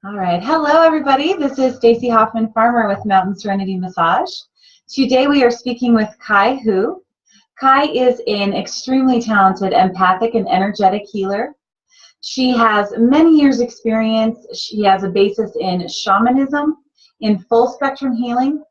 All right. Hello, everybody. This is Stacy Hoffman-Farmer with Mountain Serenity Massage. Today we are speaking with Kai Hu. Kai is an extremely talented empathic and energetic healer. She has many years experience. She has a basis in shamanism, in full spectrum healing,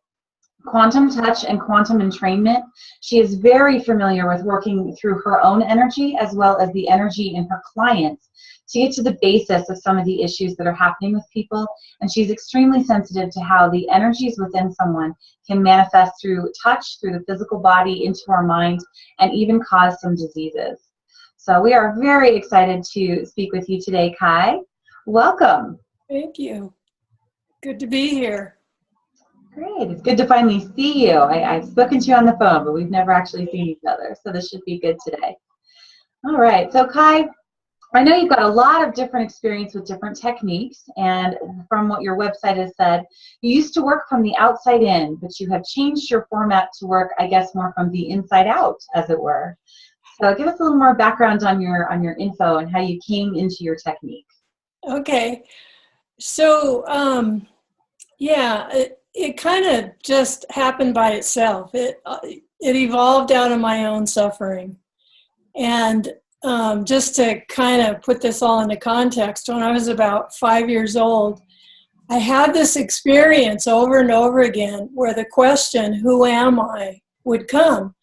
quantum touch, and quantum entrainment. She is very familiar with working through her own energy as well as the energy in her clients to get to the basis of some of the issues that are happening with people. And she's extremely sensitive to how the energies within someone can manifest through touch, through the physical body, into our mind, and even cause some diseases. So we are very excited to speak with you today, Kai. Welcome. Thank you. Good to be here. Great. It's good to finally see you. I've spoken to you on the phone, but we've never actually seen each other, so this should be good today. All right. So, Kai, I know you've got a lot of different experience with different techniques, and from what your website has said, you used to work from the outside in, but you have changed your format to work, I guess, more from the inside out, as it were. So give us a little more background on your info and how you came into your technique. Okay. So, it kind of just happened by itself. It evolved out of my own suffering. And just to kind of put this all into context, when I was about 5 years old, I had this experience over and over again where the question, who am I, would come.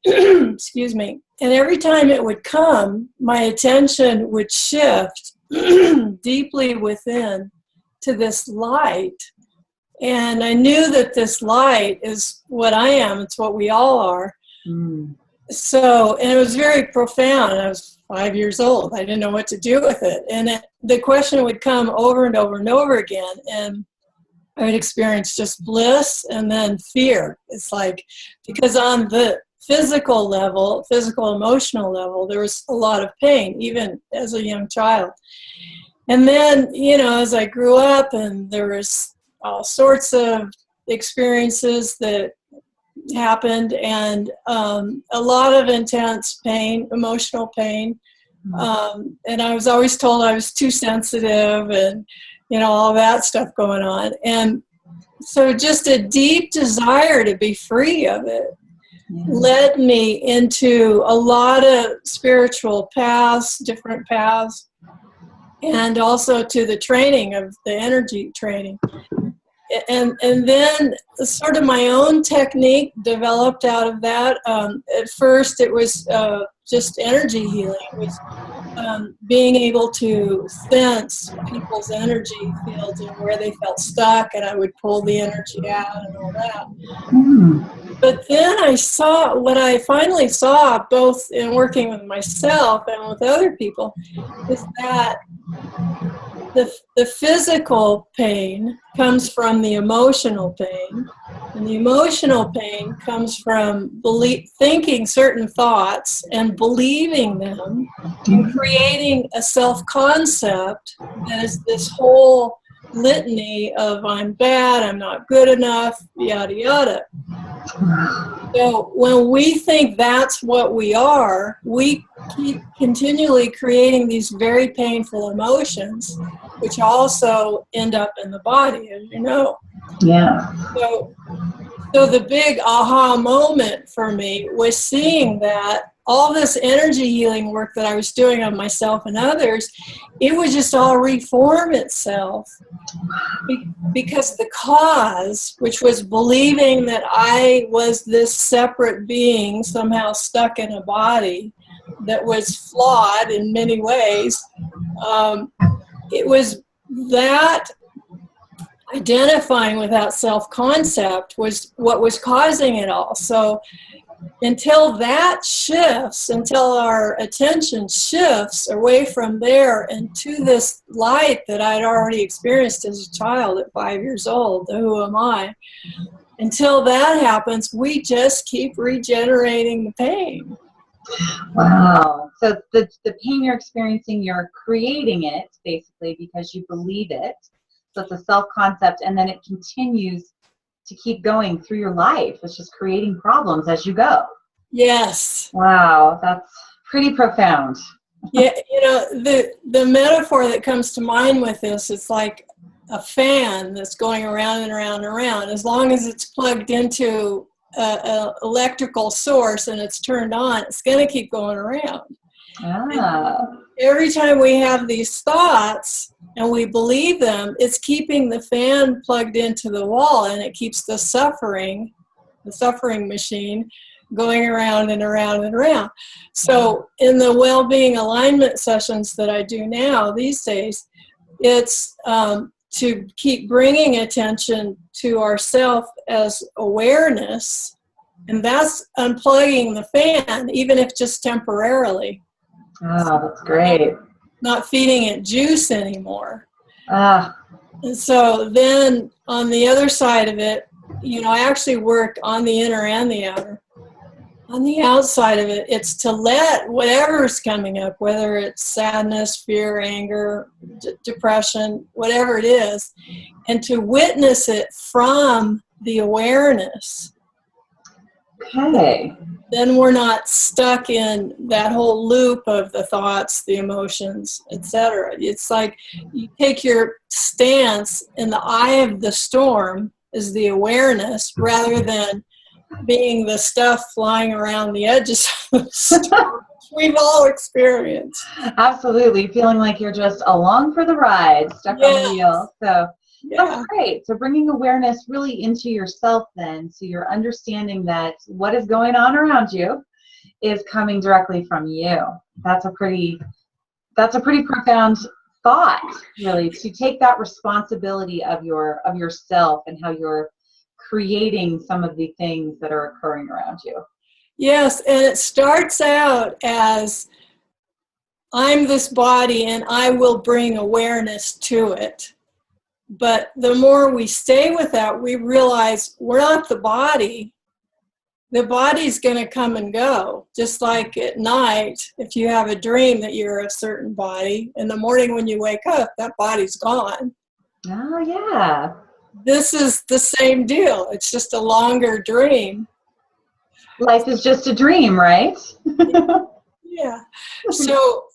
Excuse me. And every time it would come, my attention would shift deeply within to this light. And I knew that this light is what I am. It's what we all are. Mm. So, and it was very profound. I was 5 years old. I didn't know what to do with it. And the question would come over and over and over again. And I would experience just bliss and then fear. It's like, because on the physical level, physical emotional level, there was a lot of pain, even as a young child. And then, as I grew up, and there was all sorts of experiences that happened, and a lot of intense pain, emotional pain. And I was always told I was too sensitive, and all that stuff going on. And so just a deep desire to be free of it led me into a lot of spiritual paths, different paths, and also to the training of the energy training. And then sort of my own technique developed out of that. At first it was just energy healing. It was being able to sense people's energy fields and where they felt stuck, and I would pull the energy out and all that. But then what I finally saw, both in working with myself and with other people, is that the physical pain comes from the emotional pain, and the emotional pain comes from thinking certain thoughts and believing them, and creating a self-concept that is this whole litany of I'm bad, I'm not good enough, yada yada. So when we think that's what we are, we keep continually creating these very painful emotions, which also end up in the body, as you know. Yeah. So the big aha moment for me was seeing that all this energy healing work that I was doing on myself and others, it would just all reform itself, because the cause, which was believing that I was this separate being somehow stuck in a body that was flawed in many ways, it was that identifying with that self-concept was what was causing it all. So until that shifts, until our attention shifts away from there and to this light that I'd already experienced as a child at 5 years old, who am I? Until that happens, we just keep regenerating the pain. Wow. So the pain you're experiencing, you're creating it basically because you believe it. So it's a self-concept, and then it continues to keep going through your life. It's just creating problems as you go. Yes. Wow, that's pretty profound. Yeah, the metaphor that comes to mind with this, it's like a fan that's going around and around and around. As long as it's plugged into an electrical source and it's turned on, it's going to keep going around. Ah. Every time we have these thoughts and we believe them, it's keeping the fan plugged into the wall, and it keeps the suffering machine, going around and around and around. So in the well-being alignment sessions that I do now these days, it's to keep bringing attention to ourself as awareness, and that's unplugging the fan, even if just temporarily. Oh, that's great. Not feeding it juice anymore. Ah. And so then on the other side of it, I actually work on the inner and the outer. On the outside of it, it's to let whatever's coming up, whether it's sadness, fear, anger, depression, whatever it is, and to witness it from the awareness. Okay. Then we're not stuck in that whole loop of the thoughts, the emotions, etc. It's like you take your stance in the eye of the storm is the awareness, rather than being the stuff flying around the edges of the storm, which we've all experienced. Absolutely. Feeling like you're just along for the ride, stuck on the wheel. So that's great. So bringing awareness really into yourself then, so you're understanding that what is going on around you is coming directly from you. That's a pretty profound thought, really, to take that responsibility of yourself and how you're creating some of the things that are occurring around you. Yes, and it starts out as I'm this body and I will bring awareness to it. But the more we stay with that, we realize we're not the body. The body's going to come and go. Just like at night, if you have a dream that you're a certain body, in the morning when you wake up, that body's gone. Oh, yeah. This is the same deal. It's just a longer dream. Life is just a dream, right? Yeah. So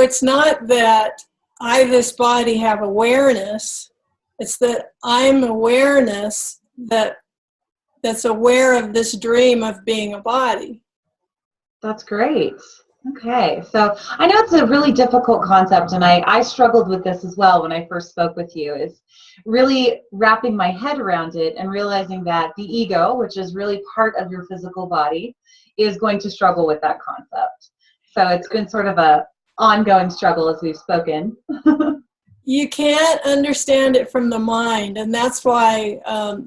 it's not that I, this body, have awareness. It's that I'm awareness that's aware of this dream of being a body. That's great. Okay. So I know it's a really difficult concept, and I struggled with this as well when I first spoke with you, is really wrapping my head around it and realizing that the ego, which is really part of your physical body, is going to struggle with that concept. So it's been sort of a ongoing struggle as we've spoken. You can't understand it from the mind, and that's why,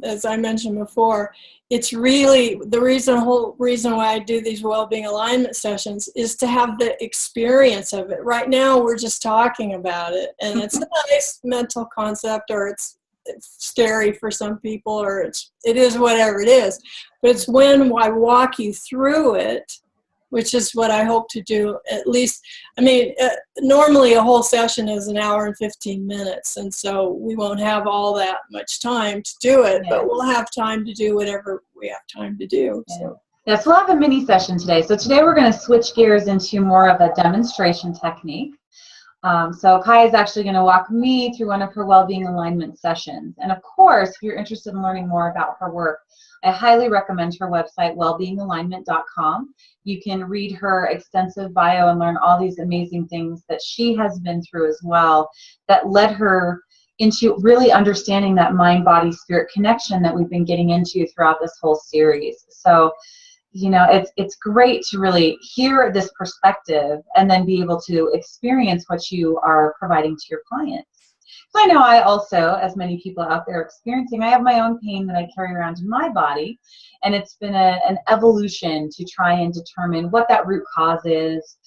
as I mentioned before, it's really the whole reason why I do these well-being alignment sessions is to have the experience of it. Right now, we're just talking about it, and it's a nice mental concept, or it's scary for some people, or it is whatever it is. But it's when I walk you through it, which is what I hope to do at least. I mean, normally a whole session is an hour and 15 minutes, and so we won't have all that much time to do it, but we'll have time to do whatever we have time to do. So. Yes, we'll have a mini session today. So today we're going to switch gears into more of a demonstration technique. So Kai is actually going to walk me through one of her well-being alignment sessions. And of course, if you're interested in learning more about her work, I highly recommend her website, wellbeingalignment.com. You can read her extensive bio and learn all these amazing things that she has been through as well that led her into really understanding that mind-body-spirit connection that we've been getting into throughout this whole series. So, it's great to really hear this perspective and then be able to experience what you are providing to your clients. So I know I also, as many people out there experiencing, I have my own pain that I carry around in my body, and it's been an evolution to try and determine what that root cause is.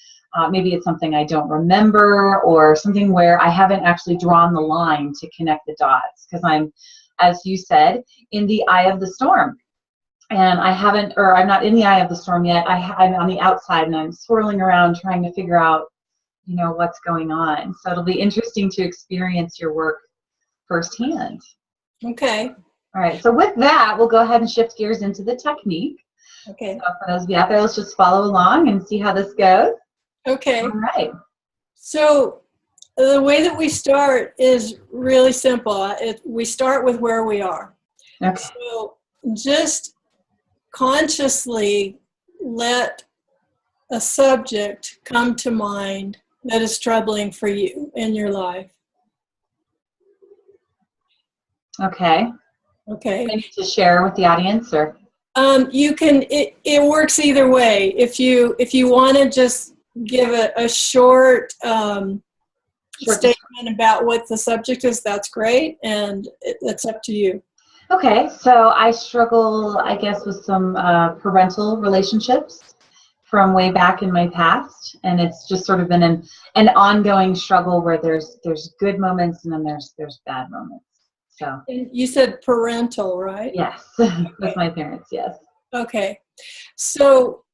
Maybe it's something I don't remember, or something where I haven't actually drawn the line to connect the dots, because I'm, as you said, in the eye of the storm. And I'm not in the eye of the storm yet. I'm on the outside, and I'm swirling around trying to figure out what's going on. So it'll be interesting to experience your work firsthand. Okay. All right. So with that, we'll go ahead and shift gears into the technique. Okay. So for those of you out there, let's just follow along and see how this goes. Okay. All right. So the way that we start is really simple. We start with where we are. Okay. So just consciously let a subject come to mind that is troubling for you in your life. Okay. Okay. I need to share with the audience, or? You can, it works either way. If you want to just give a short statement about what the subject is, that's great, and it's up to you. Okay, so I struggle, I guess, with some parental relationships from way back in my past, and it's just sort of been an ongoing struggle where there's good moments and then there's bad moments. So. And you said parental, right? Yes, okay. With my parents, yes. Okay, so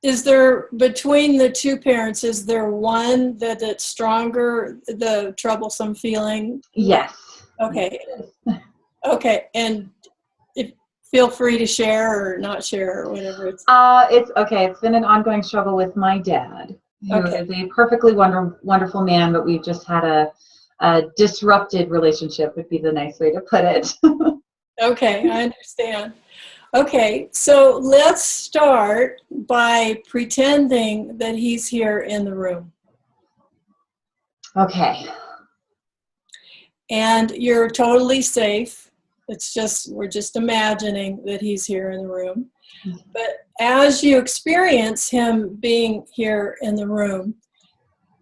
is there, between the two parents, is there one that's stronger, the troublesome feeling? Yes. Okay. Yes. Okay, and feel free to share or not share or whatever. It's okay. It's been an ongoing struggle with my dad, who is a perfectly wonderful man, but we've just had a disrupted relationship, would be the nice way to put it. Okay, I understand. Okay, so let's start by pretending that he's here in the room. Okay. And you're totally safe. It's just, we're just imagining that he's here in the room. But as you experience him being here in the room,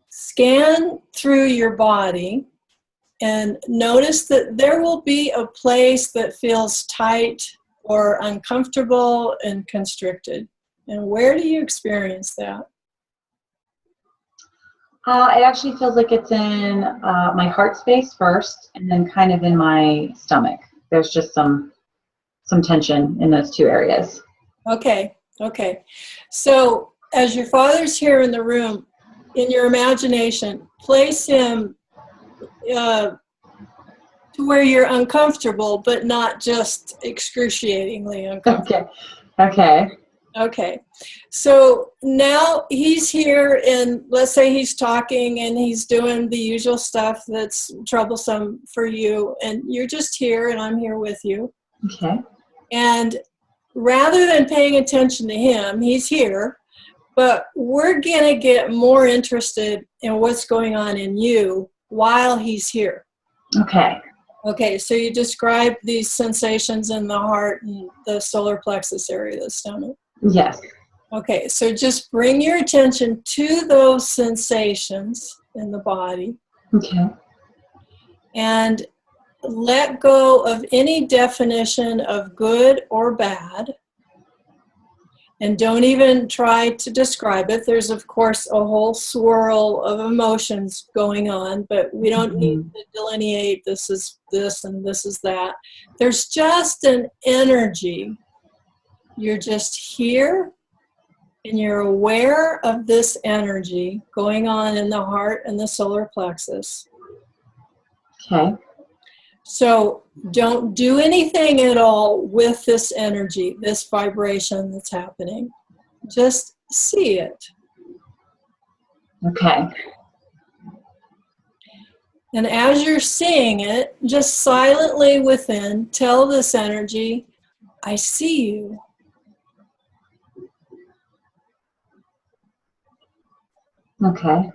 scan through your body and notice that there will be a place that feels tight or uncomfortable and constricted. And where do you experience that? It actually feels like it's in my heart space first, and then kind of in my stomach. There's just some tension in those two areas. Okay, okay. So as your father's here in the room, in your imagination, place him to where you're uncomfortable, but not just excruciatingly uncomfortable. Okay. Okay. So now he's here, and let's say he's talking and he's doing the usual stuff that's troublesome for you, and you're just here and I'm here with you. Okay. And rather than paying attention to him, he's here, but we're going to get more interested in what's going on in you while he's here. Okay. Okay, so you describe these sensations in the heart and the solar plexus area of the stomach. Yes. Okay, so just bring your attention to those sensations in the body. Okay. And let go of any definition of good or bad. And don't even try to describe it. There's, of course, a whole swirl of emotions going on, but we don't need to delineate this is this and this is that. There's just an energy. You're just here, and you're aware of this energy going on in the heart and the solar plexus. Okay. So don't do anything at all with this energy, this vibration that's happening. Just see it. Okay. And as you're seeing it, just silently within, tell this energy, I see you. Okay.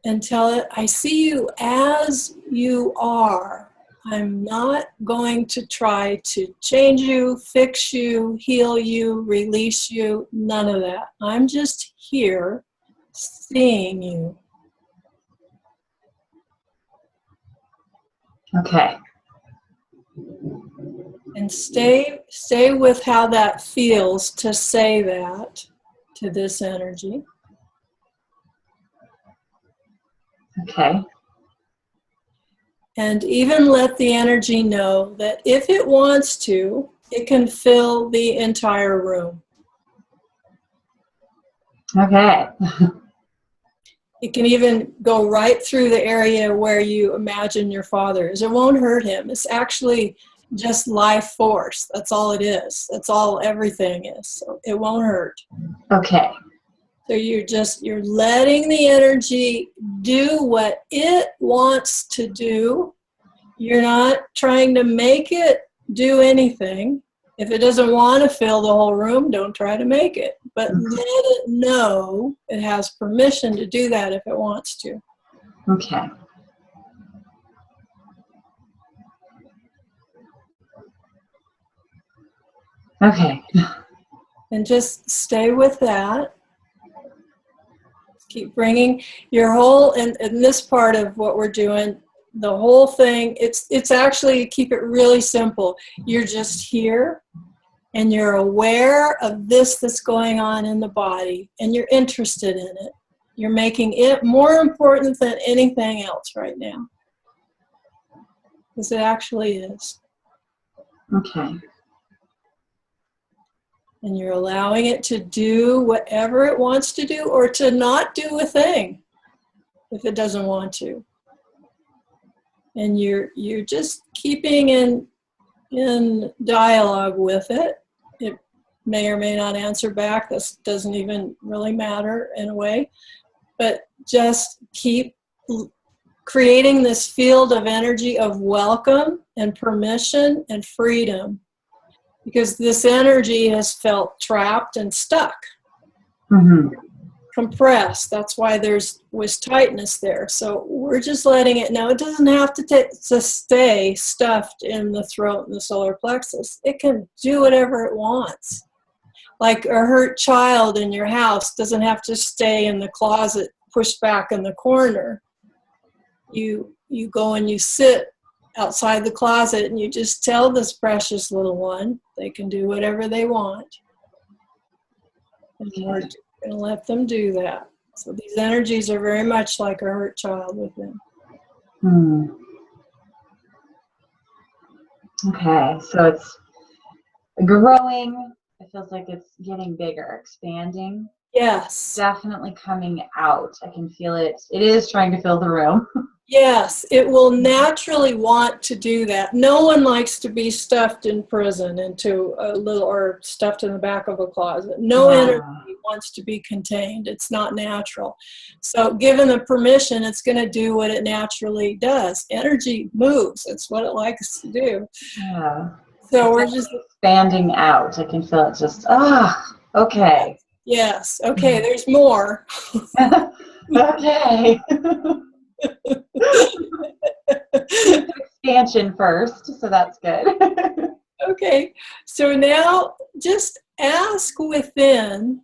And tell it, I see you as you are. I'm not going to try to change you, fix you, heal you, release you, none of that. I'm just here seeing you. Okay. And stay with how that feels to say that to this energy. Okay. And even let the energy know that if it wants to, it can fill the entire room. Okay. It can even go right through the area where you imagine your father is. It won't hurt him. It's actually just life force. That's all it is. That's all everything is. So it won't hurt. Okay. So you're letting the energy do what it wants to do. You're not trying to make it do anything. If it doesn't want to fill the whole room, don't try to make it. But let it know it has permission to do that if it wants to. Okay. Okay. And just stay with that. Keep bringing your whole, and in this part of what we're doing, the whole thing, it's actually, keep it really simple. You're just here, and you're aware of this that's going on in the body, and you're interested in it. You're making it more important than anything else right now. Because it actually is. Okay. And you're allowing it to do whatever it wants to do, or to not do a thing if it doesn't want to. And you're just keeping in dialogue with it. It may or may not answer back. This doesn't even really matter in a way. But just keep creating this field of energy of welcome and permission and freedom. Because this energy has felt trapped and stuck, compressed. That's why was tightness there. So we're just letting it. Now, it doesn't have to stay stuffed in the throat and the solar plexus. It can do whatever it wants. Like a hurt child in your house doesn't have to stay in the closet, pushed back in the corner. You go and you sit outside the closet, and you just tell this precious little one they can do whatever they want. And we're going to let them do that. So these energies are very much like a hurt child within. Okay, so it's growing. It feels like it's getting bigger, expanding. Yes. Definitely coming out. I can feel it. It is trying to fill the room. Yes, it will naturally want to do that. No one likes to be stuffed in prison into a little, or stuffed in the back of a closet. No energy wants to be contained. It's not natural. So given the permission, it's going to do what it naturally does. Energy moves. It's what it likes to do. Yeah. So we're just expanding out. I can feel it just, okay. Yes. Okay, there's more. Okay. Expansion first, so that's good. Okay, so now just ask within,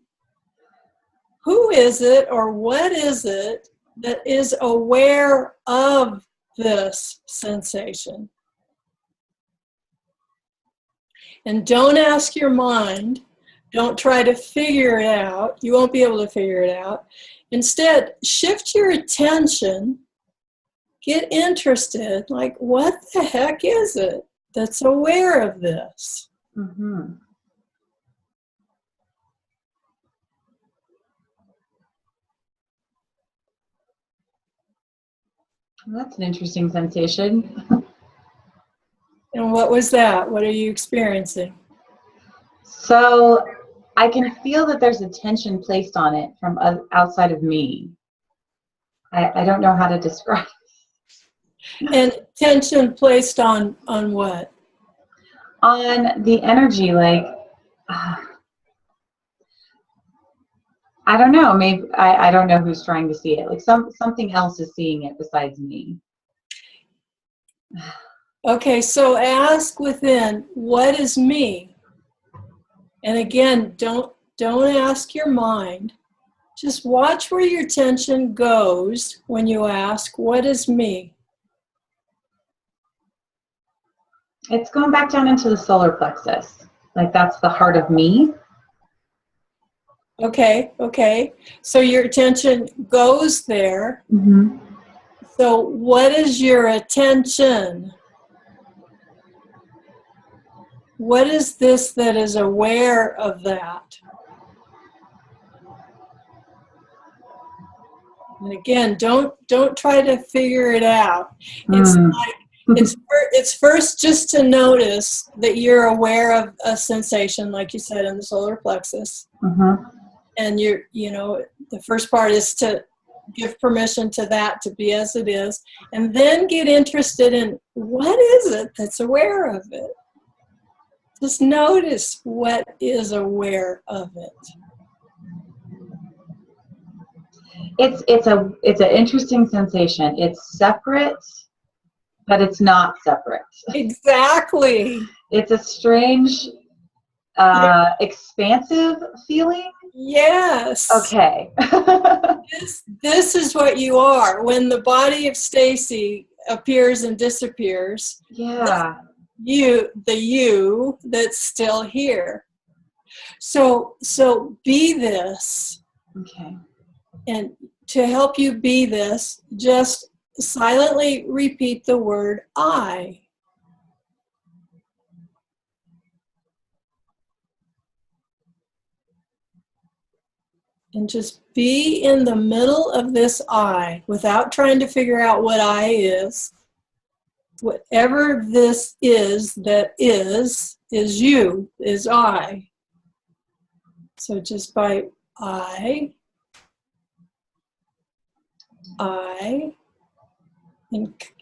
who is it or what is it that is aware of this sensation? And don't ask your mind. Don't try to figure it out. You won't be able to figure it out. Instead, shift your attention. Get interested, like, what the heck is it that's aware of this? That's an interesting sensation. And what was that? What are you experiencing? So I can feel that there's a tension placed on it from outside of me. I don't know how to describe it. And tension placed on what? On the energy, like, I don't know, maybe, I don't know who's trying to see it. Like something else is seeing it besides me. Okay, so ask within, what is me? And again, don't ask your mind. Just watch where your attention goes when you ask, what is me? It's going back down into the solar plexus. Like that's the heart of me. Okay. So your attention goes there. So what is your attention? What is this that is aware of that? And again, don't try to figure it out. It's like, it's first just to notice that you're aware of a sensation, like you said, in the solar plexus. and the first part is to give permission to that to be as it is, and then get interested in what is it that's aware of it. Just notice what is aware of it. It's an interesting sensation. It's separate, but it's not separate. Exactly. It's a strange, expansive feeling. Yes. Okay. This is what you are. When the body of Stacy appears and disappears, Yeah. the you that's still here. So be this. Okay. And to help you be this, just silently repeat the word I. And just be in the middle of this I without trying to figure out what I is. Whatever this is that is you, is I. So just by I,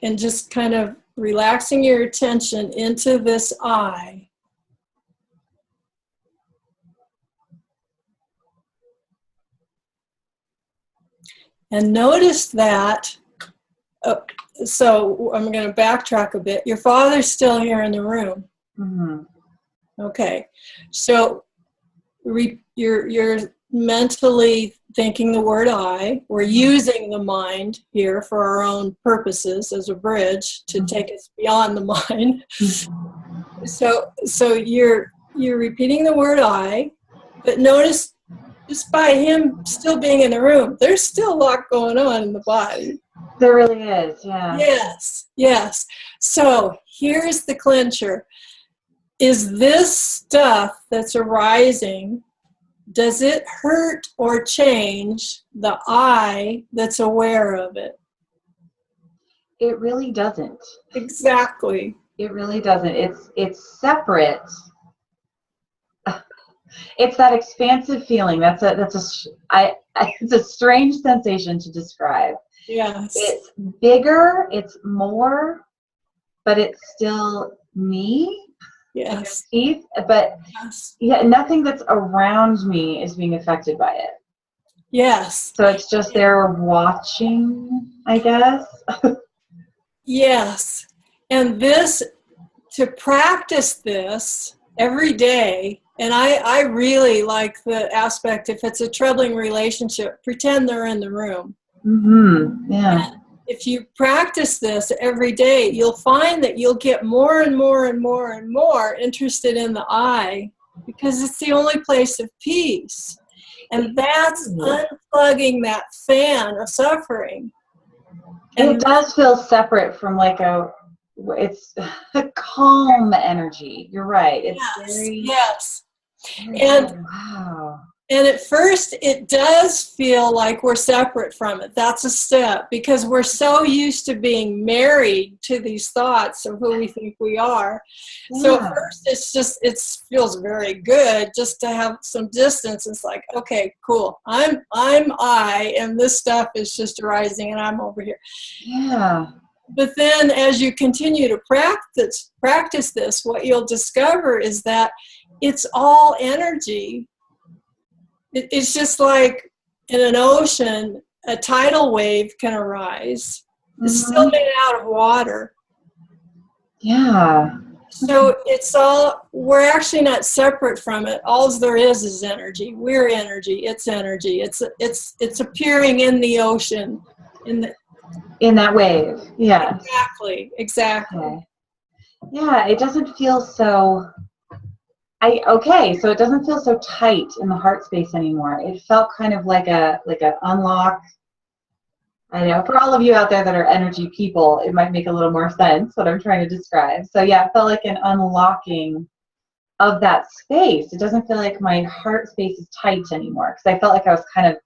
and just kind of relaxing your attention into this I. And notice that, so I'm going to backtrack a bit. Your father's still here in the room. Mm-hmm. Okay, so you're mentally thinking the word I. We're using the mind here for our own purposes as a bridge to take us beyond the mind. So you're repeating the word I, but notice just by him still being in the room, there's still a lot going on in the body. There really is, yeah. Yes. So here's the clincher. Is this stuff that's arising, does it hurt or change the I that's aware of it? It really doesn't. Exactly. It really doesn't. It's separate. It's that expansive feeling. It's a strange sensation to describe. Yes. It's bigger, it's more, but it's still me. Yes. But Yes. yeah, nothing that's around me is being affected by it. Yes. So it's just there watching, I guess. Yes. And to practice this every day, and I really like the aspect, if it's a troubling relationship, pretend they're in the room. Mm-hmm. Yeah. And if you practice this every day, you'll find that you'll get more and more and more and more interested in the I, because it's the only place of peace. And that's unplugging that fan of suffering. And it does feel separate from it's a calm energy. You're right. It's yes. Very And wow. And at first, it does feel like we're separate from it. That's a step, because we're so used to being married to these thoughts of who we think we are. Yeah. So at first, it feels very good just to have some distance. It's like, okay, cool. I'm I, and this stuff is just arising, and I'm over here. Yeah. But then, as you continue to practice this, what you'll discover is that it's all energy. It's just like in an ocean, a tidal wave can arise. It's still made out of water. Yeah. So we're actually not separate from it. All there is energy. We're energy. It's energy. It's appearing in the ocean. In that wave. Yeah. Exactly. Okay. Yeah, it doesn't feel so... so it doesn't feel so tight in the heart space anymore. It felt kind of like a unlock. I know for all of you out there that are energy people, it might make a little more sense what I'm trying to describe. So yeah, it felt like an unlocking of that space. It doesn't feel like my heart space is tight anymore, because I felt like I was kind of,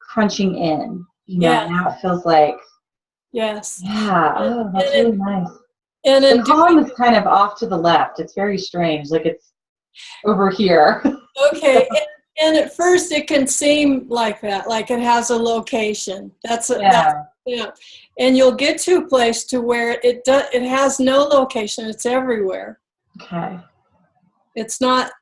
crunching in. Now it feels like, yes. Yeah. Oh, that's really nice. And the column is kind of off to the left. It's very strange. Like it's over here. Okay. And at first it can seem like that, like it has a location. That's yeah. And you'll get to a place to where it has no location. It's everywhere. Okay. It's not,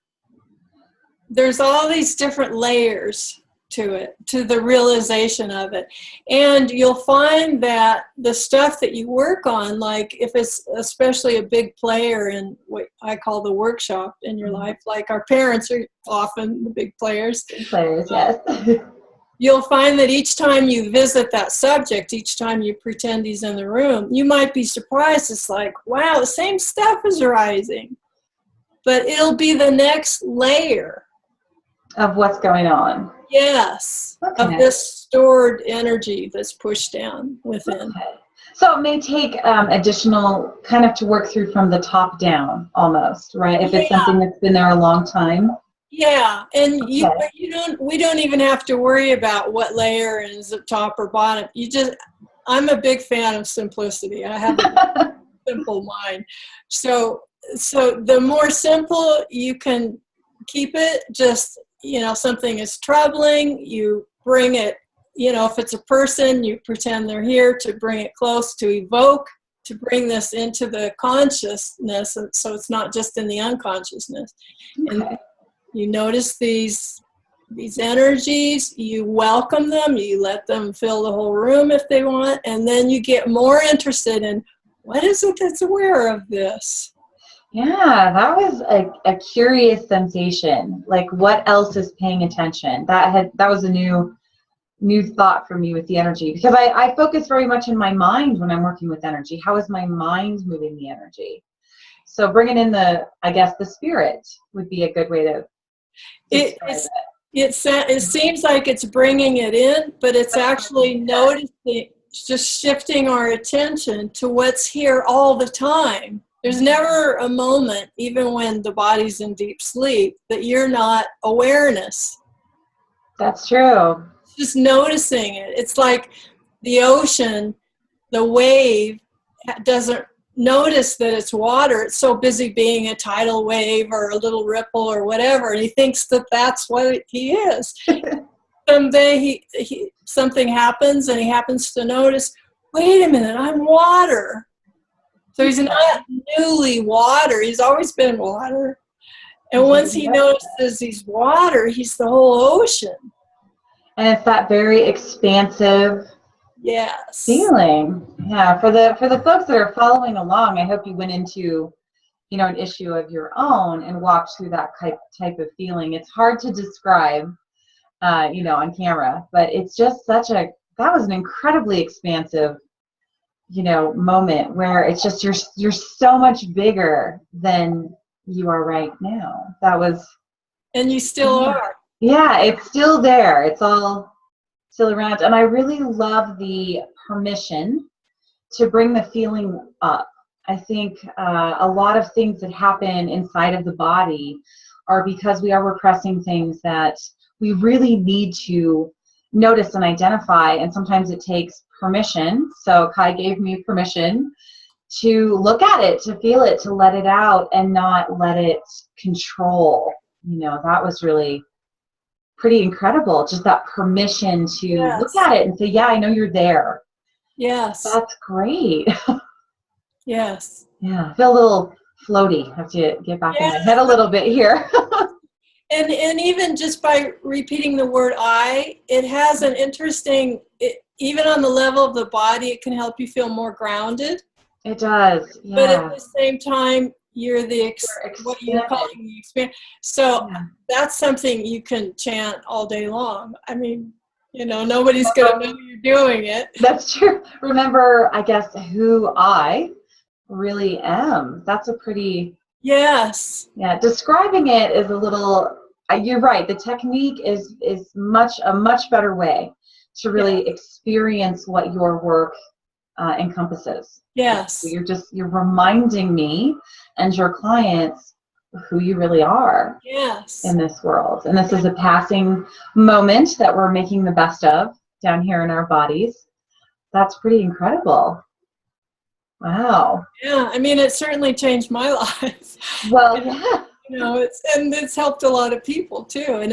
there's all these different layers to it, to the realization of it. And you'll find that the stuff that you work on, like if it's especially a big player in what I call the workshop in your life, like our parents are often the big players. Big players, yes. You'll find that each time you visit that subject, each time you pretend he's in the room, you might be surprised. It's like, wow, the same stuff is arising. But it'll be the next layer Of what's going on. Yes, Okay. of this stored energy that's pushed down within. Okay. So it may take additional kind of to work through from the top down almost, right? If it's something that's been there a long time. Yeah, and Okay. we don't even have to worry about what layer is at top or bottom. I'm a big fan of simplicity. I have a simple mind. So the more simple you can keep it, just, something is troubling, you bring it, if it's a person, you pretend they're here to bring it close, to evoke, to bring this into the consciousness, so it's not just in the unconsciousness. Okay. And you notice these energies, you welcome them, you let them fill the whole room if they want, and then you get more interested in what is it that's aware of this. Yeah, that was a curious sensation. Like, what else is paying attention? That was a new thought for me with the energy, because I focus very much in my mind when I'm working with energy. How is my mind moving the energy? So bringing in the spirit would be a good way to describe it. It seems like it's bringing it in, but it's actually noticing, just shifting our attention to what's here all the time. There's never a moment, even when the body's in deep sleep, that you're not awareness. That's true. Just noticing it. It's like the ocean, the wave doesn't notice that it's water. It's so busy being a tidal wave or a little ripple or whatever, and he thinks that that's what he is. Someday something happens and he happens to notice, wait a minute, I'm water. So he's not newly water, he's always been water. And once he notices he's water, he's the whole ocean. And it's that very expansive feeling. Yeah, for the folks that are following along, I hope you went into, an issue of your own and walked through that type of feeling. It's hard to describe, on camera, but it's just that was an incredibly expansive, moment where it's just you're so much bigger than you are right now. That was, and you still are. Yeah, it's still there. It's all still around. And I really love the permission to bring the feeling up. I think a lot of things that happen inside of the body are because we are repressing things that we really need to notice and identify. And sometimes it takes permission. So Kai gave me permission to look at it, to feel it, to let it out and not let it control. That was really pretty incredible. Just that permission to look at it and say, yeah, I know you're there. Yes. That's great. Yes. Yeah. I feel a little floaty. I have to get back in my head a little bit here. And even just by repeating the word I, it has an interesting, even on the level of the body, it can help you feel more grounded. It does. Yeah. But at the same time, you're what you're calling the experience. So that's something you can chant all day long. I mean, nobody's going to know you're doing it. That's true. Remember, I guess, who I really am. That's a pretty... Yes. Yeah, describing it is a little... You're right. The technique is a much better way to really experience what your work encompasses. Yes. You're reminding me and your clients who you really are in this world. And this is a passing moment that we're making the best of down here in our bodies. That's pretty incredible. Wow. Yeah, I mean, it certainly changed my life. Well, yeah. it's helped a lot of people too. And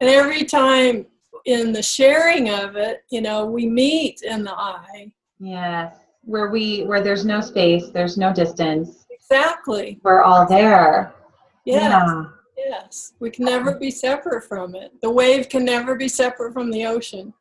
every time in the sharing of it, we meet in the eye. Yes. Where there's no space, there's no distance. Exactly. We're all there. Yes. Yeah. Yes. We can never be separate from it. The wave can never be separate from the ocean.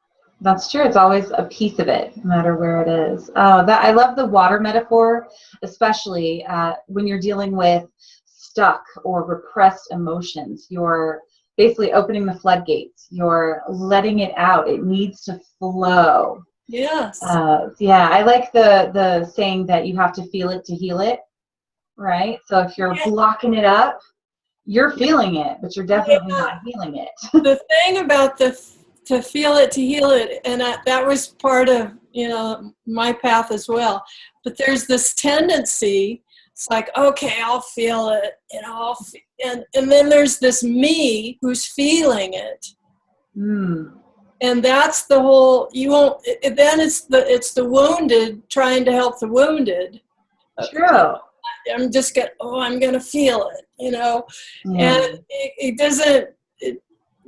That's true. It's always a piece of it, no matter where it is. Oh, I love the water metaphor, especially when you're dealing with stuck or repressed emotions. You're basically opening the floodgates. You're letting it out. It needs to flow. Yes. Yeah, I like the saying that you have to feel it to heal it, right? So if you're blocking it up, you're feeling it, but you're definitely not healing it. The thing about to feel it to heal it, and that was part of my path as well. But there's this tendency. It's like, okay, I'll feel it, and then there's this me who's feeling it. And that's the whole. You won't. Then it's the wounded trying to help the wounded. True. I'm just I'm gonna feel it, and it doesn't.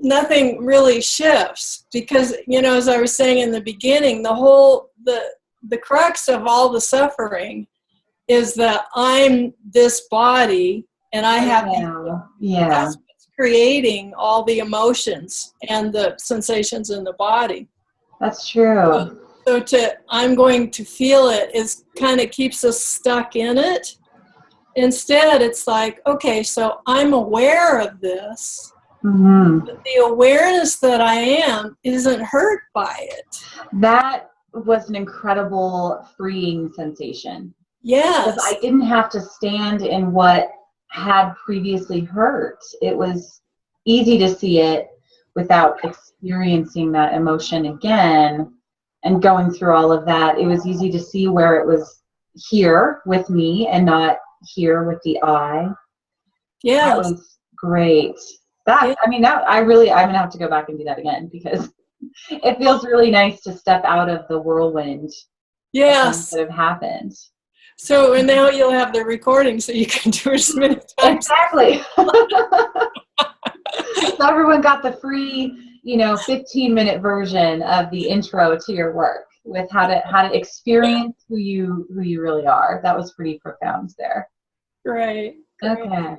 Nothing really shifts because as I was saying in the beginning, the crux of all the suffering is that I'm this body and I have that's what's creating all the emotions and the sensations in the body. That's true. So I'm going to feel it is kind of keeps us stuck in it. Instead, it's like, okay, so I'm aware of this. But the awareness that I am isn't hurt by it. That was an incredible freeing sensation. Yes. Because I didn't have to stand in what had previously hurt. It was easy to see it without experiencing that emotion again and going through all of that. It was easy to see where it was here with me and not here with the I. Yes. That was great. I'm gonna have to go back and do that again because it feels really nice to step out of the whirlwind. Yes. That have happened. So, and now you'll have the recording so you can do it as many times. Exactly. So everyone got the free, 15-minute version of the intro to your work with how to experience who you really are. That was pretty profound there. Great. Okay.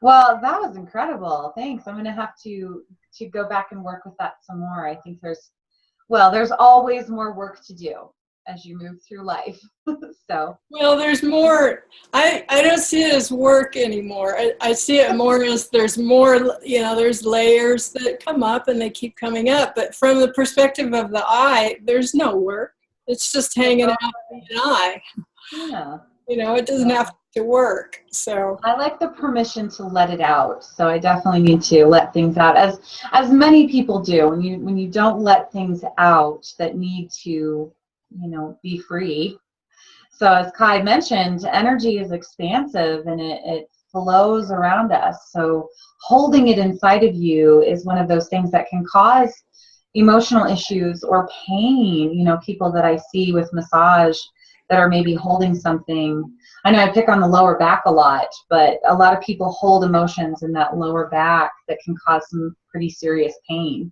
Well, that was incredible. Thanks. I'm going to have to go back and work with that some more. I think there's always more work to do as you move through life. Well, there's more. I don't see it as work anymore. I see it more as there's more, there's layers that come up and they keep coming up. But from the perspective of the I, there's no work. It's just hanging out in an eye. Yeah. It doesn't have to work. So I like the permission to let it out. So I definitely need to let things out, as many people do. When you don't let things out that need to, be free. So as Kai mentioned, energy is expansive and it flows around us. So holding it inside of you is one of those things that can cause emotional issues or pain. People that I see with massage that are maybe holding something. I know I pick on the lower back a lot, but a lot of people hold emotions in that lower back that can cause some pretty serious pain.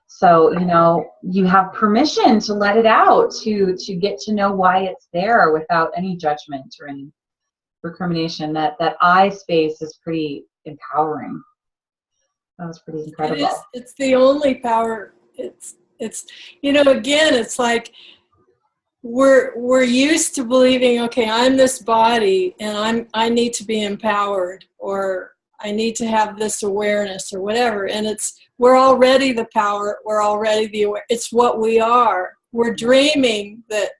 So, you have permission to let it out, to get to know why it's there without any judgment or any recrimination. That I space is pretty empowering. That was pretty incredible. It is. It's the only power. It's again, it's like we're used to believing, okay, I'm this body and I need to be empowered, or I need to have this awareness or whatever. And we're already the power. We're already the aware. It's what we are. We're dreaming that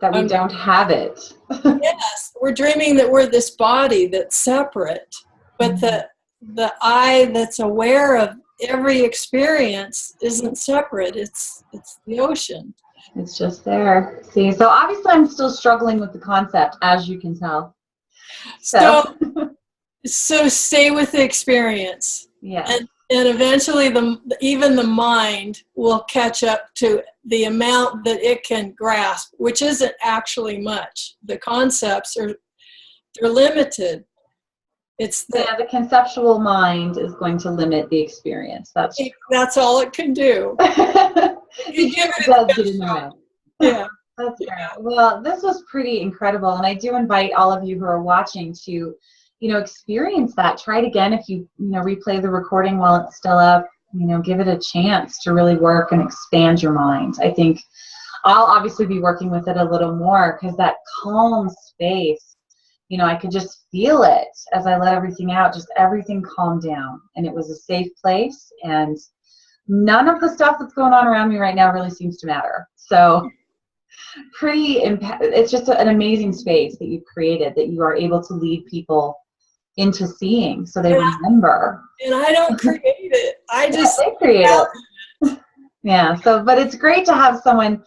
we don't have it. Yes, we're dreaming that we're this body that's separate, but the I that's aware of every experience isn't separate. It's the ocean. It's just there. See, so obviously I'm still struggling with the concept, as you can tell. So stay with the experience. Yeah. And eventually even the mind will catch up to the amount that it can grasp, which isn't actually much. The concepts they're limited. It's Yeah, the conceptual mind is going to limit the experience. that's all it can do. You give It it does its get best in the shot. way. Yeah. That's great. Well, this was pretty incredible, and I do invite all of you who are watching to, experience that. Try it again if you replay the recording while it's still up. Give it a chance to really work and expand your mind. I think I'll obviously be working with it a little more because that calm space, I could just feel it as I let everything out, just everything calmed down, and it was a safe place, and none of the stuff that's going on around me right now really seems to matter. So it's just an amazing space that you've created that you are able to lead people into seeing so they remember. And I don't create it. I just they create it. Yeah, but it's great to have someone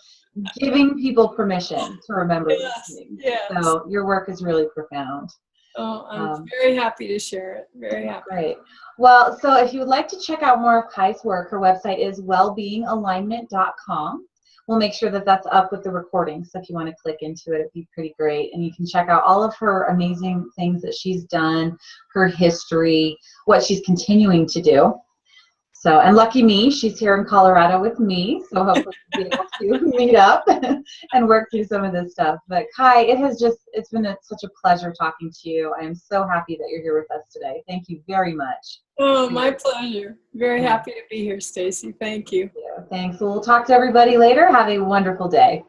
giving people permission to remember these things. Yes. So your work is really profound. Oh, I'm very happy to share it. Very happy. Great. Well, so if you would like to check out more of Kai's work, her website is wellbeingalignment.com. We'll make sure that that's up with the recording, so if you want to click into it, it'd be pretty great. And you can check out all of her amazing things that she's done, her history, what she's continuing to do. So, and lucky me, she's here in Colorado with me, so hopefully we'll be able to meet up and work through some of this stuff. But Kai, it's been such a pleasure talking to you. I am so happy that you're here with us today. Thank you very much. Oh, my pleasure. Very happy to be here, Stacy. Thank you. Thanks. We'll talk to everybody later. Have a wonderful day.